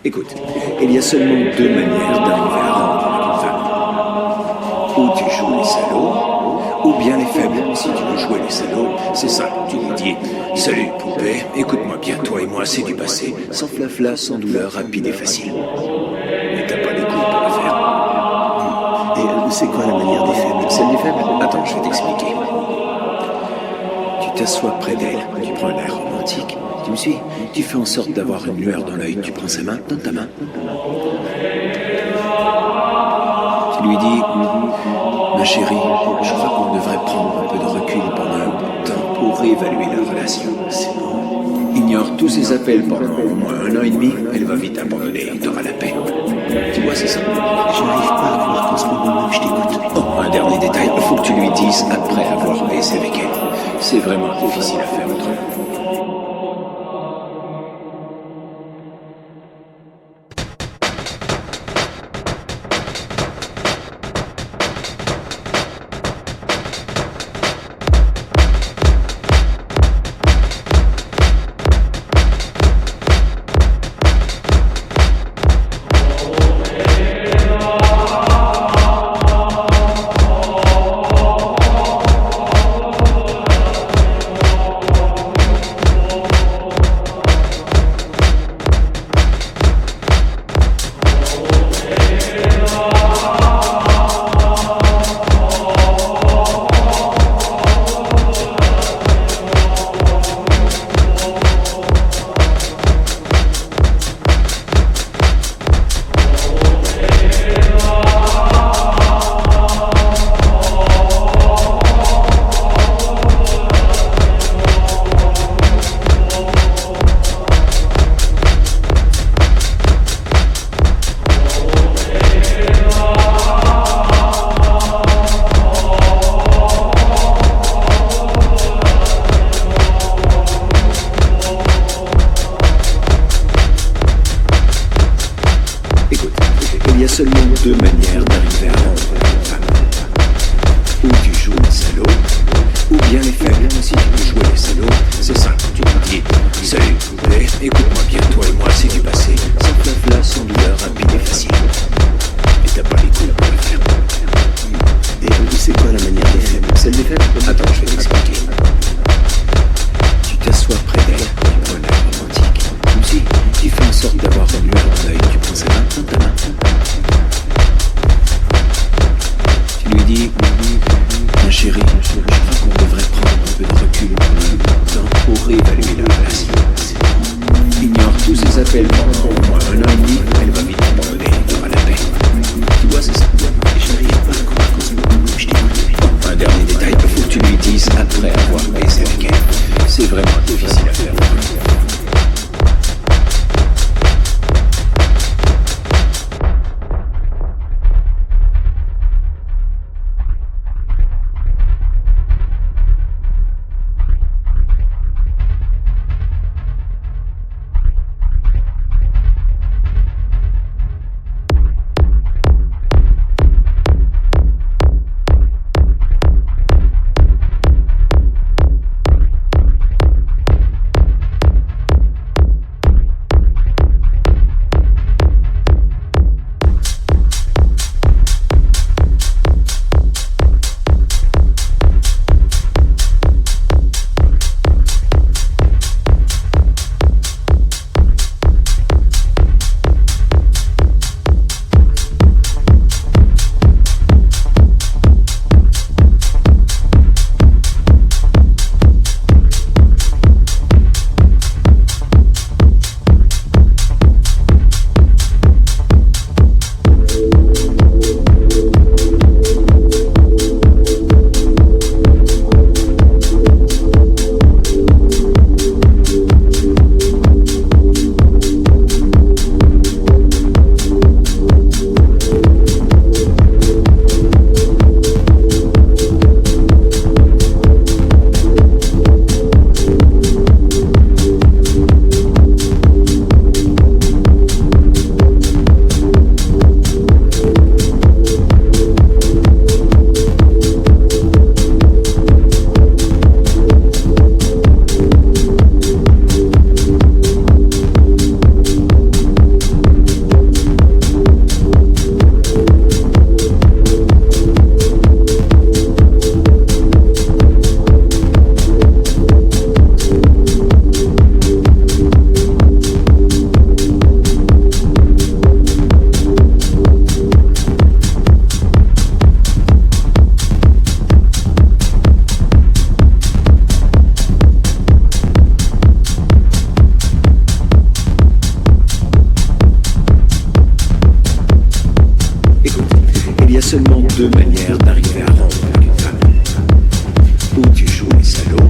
Écoute, il y a seulement deux manières d'arriver à rendre avec une femme. Ou tu joues les salauds, ou bien les faibles. Si tu veux jouer les salauds, c'est simple. Tu lui dis « Salut, poupée, écoute-moi bien, toi et moi, c'est du passé. Sans flafla, sans douleur, rapide et facile. Mais t'as pas les couilles pour le faire. » Et c'est quoi la manière des faibles? Celle des faibles? Attends, je vais t'expliquer. Tu t'assois près d'elle, tu prends un air romantique. Tu me suis? Tu fais en sorte d'avoir une lueur dans l'œil, tu prends sa main dans ta main. Tu lui dis « Ma chérie, je crois qu'on devrait prendre un peu de recul pendant un bout de temps pour réévaluer la relation. C'est bon. Ignore tous ces appels pendant au moins 1 an et demi, elle va vite abandonner et t'auras la paix. Tu vois, c'est ça. J'arrive pas à croire qu'en ce moment même je t'écoute. Oh, un dernier détail, il faut que tu lui dises après avoir baisé avec elle. C'est vraiment difficile à faire autrement. Il y a seulement deux manières d'arriver à rendre une femme. Ou tu joues les salauds, ou bien les faibles. Si tu veux jouer les salauds, c'est simple. Tu lui dis « Salut, poupée, écoute-moi bien, toi et moi, c'est du passé. Sans flafla, sans douleur, rapide et facile. » Et t'as pas les couilles pour le faire. Et c'est quoi la manière des faibles? Celle des faibles? Attends, je vais t'expliquer. Tu t'assois près d'elle, tu prends un air romantique. Comme si tu fais en sorte d'avoir une lueur dans l'œil, tu prends sa main dans ta main. Tu lui dis « Ma chérie, je crois qu'on devrait prendre un peu de recul pendant un bout de temps pour réévaluer la relation. Ignore tous ces appels pendant au moins 1 an et demi, elle va vite abandonner et t'auras la paix. Tu vois, c'est ça. J'arrive pas à croire qu'en ce moment même je t'écoute. Un dernier détail, il faut que tu lui dises après avoir baisé avec elle. C'est vraiment difficile à faire. deux manières d'arriver à rompre avec une femme. Ou tu joues les salauds,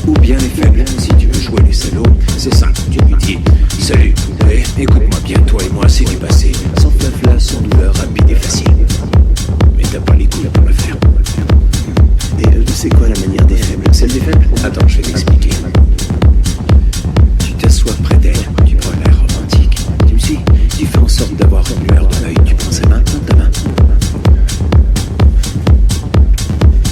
ou bien les faibles. Si tu veux jouer les salauds, c'est simple. Tu lui dis « Salut, poupée, écoute-moi bien, toi et moi, c'est du passé. Sans flafla, sans douleur, rapide et facile. » Mais t'as pas les couilles pour le faire. Et c'est quoi la manière des faibles? Celle des faibles? Attends, je vais t'expliquer. Tu t'assois près d'elle, tu prends l'air romantique. Tu me suis? Tu fais en sorte d'avoir une lueur de l'œil, tu prends sa main dans ta main.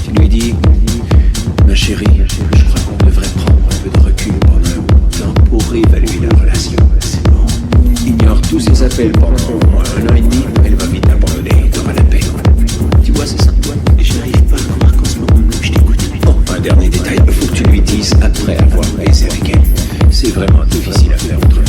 Tu lui dis « Ma chérie, je crois qu'on devrait prendre un peu de recul pendant un bout de temps pour réévaluer la relation. C'est bon. Ignore tous ces appels pendant au moins 1 an et demi, elle va vite abandonner et t'auras la paix. Tu vois, c'est ça? Et je n'arrive pas à croire qu'en ce moment même je t'écoute. Oh, un dernier détail, il faut que tu lui dises après avoir baisé avec elle. C'est vraiment difficile à faire autrement.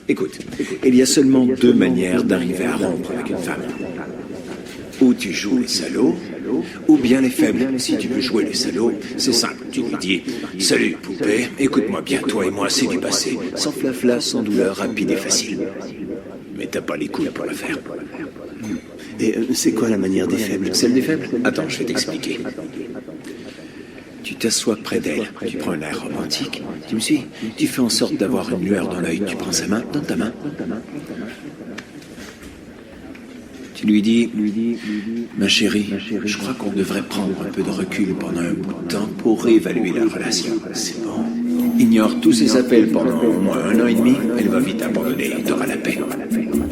Écoute, il y a seulement deux manières d'arriver à rompre avec une femme. Ou tu joues les salauds, ou bien les faibles. Si tu veux jouer les salauds, c'est simple. Tu lui dis « Salut, poupée, écoute-moi bien, toi et moi, c'est du passé. Sans flafla, sans douleur, rapide et facile. » Mais t'as pas les couilles pour le faire. Et c'est quoi la manière des faibles? Celle des faibles? Attends, je vais t'expliquer. Tu t'assois près d'elle, tu prends un air romantique. Tu me suis? Tu fais en sorte d'avoir une lueur dans l'œil, tu prends sa main dans ta main. Tu lui dis « Ma chérie, je crois qu'on devrait prendre un peu de recul pendant un bout de temps pour réévaluer la relation. C'est bon. Ignore tous ces appels pendant au moins 1 an et demi, elle va vite abandonner et t'auras la paix.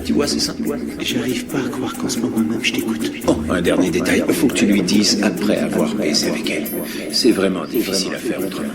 Tu vois, c'est ça? Et je n'arrive pas à croire qu'en ce moment même je t'écoute. Oh, un dernier détail, il faut que tu lui dises après avoir baisé avec elle. C'est vraiment difficile à faire autrement.